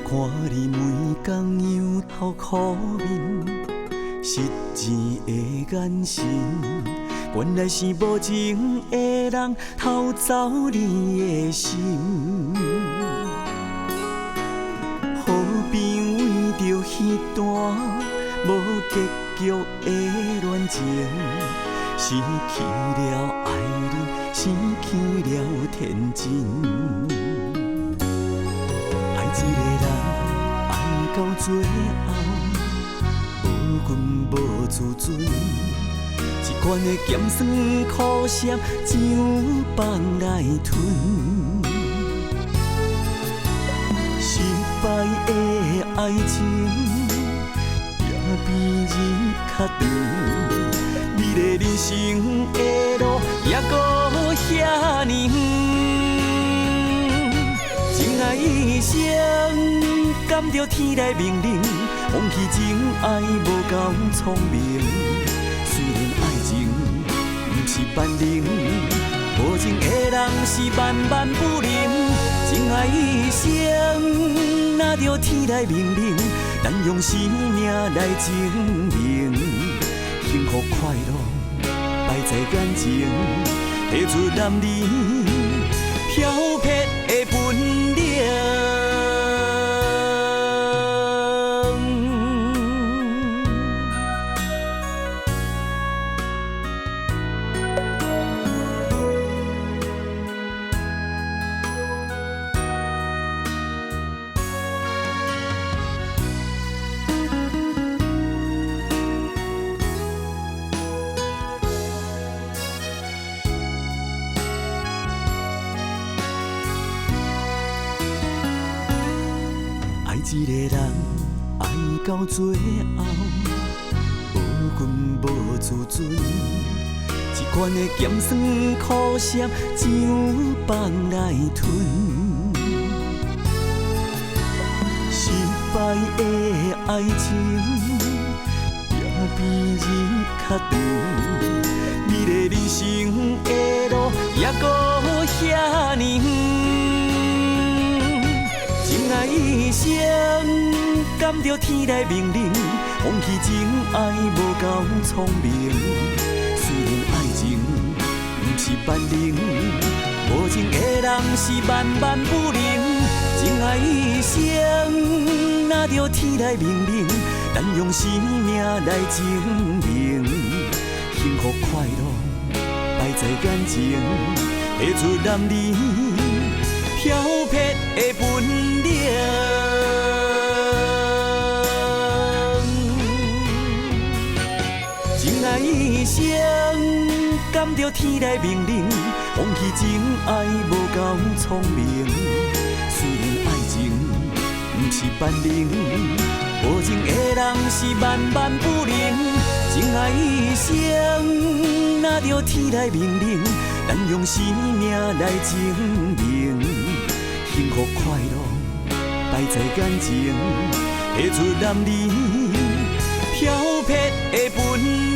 看你每天摇头苦面，失钱的眼神，原来是无情的人偷走你的心。好朋为着彼段无结局的恋情，失去了爱人，失去了天真。爱一个人，爱到最后，无根无自尊。一罐的咸酸苦涩，只有放来吞。失败的爱情，也比日较长。你的人生的路，也搁遐尼远。情爱一生，甘着天来命令，放弃情爱无够聪明。虽然爱情不是万能，无情的人是万万不能。情爱一生，若着天来命令，咱用生命来证明。幸福快乐摆在眼前，提出男女漂泊的本领。一个人爱到最后，无根无自尊。一罐的咸酸苦涩，只有放来吞。失败的爱情，也比日较长。你的人生的路，也搁遐尼远。情爱一生，甘着天来命令，放弃情爱无够聪明。虽然爱情不是万能，无情的人是万万不能。情爱一生，若着天来命令，咱用生命来证明。幸福快乐摆在眼前，提出男女漂泊的本领。情爱一生，甘着天来命令，放弃情爱无够聪明。虽然爱情不是万能，无情的人是万万不能。情爱一生，若着天来命令，咱用生命来证明。幸福快乐摆在眼前，提出男女漂泊的本领。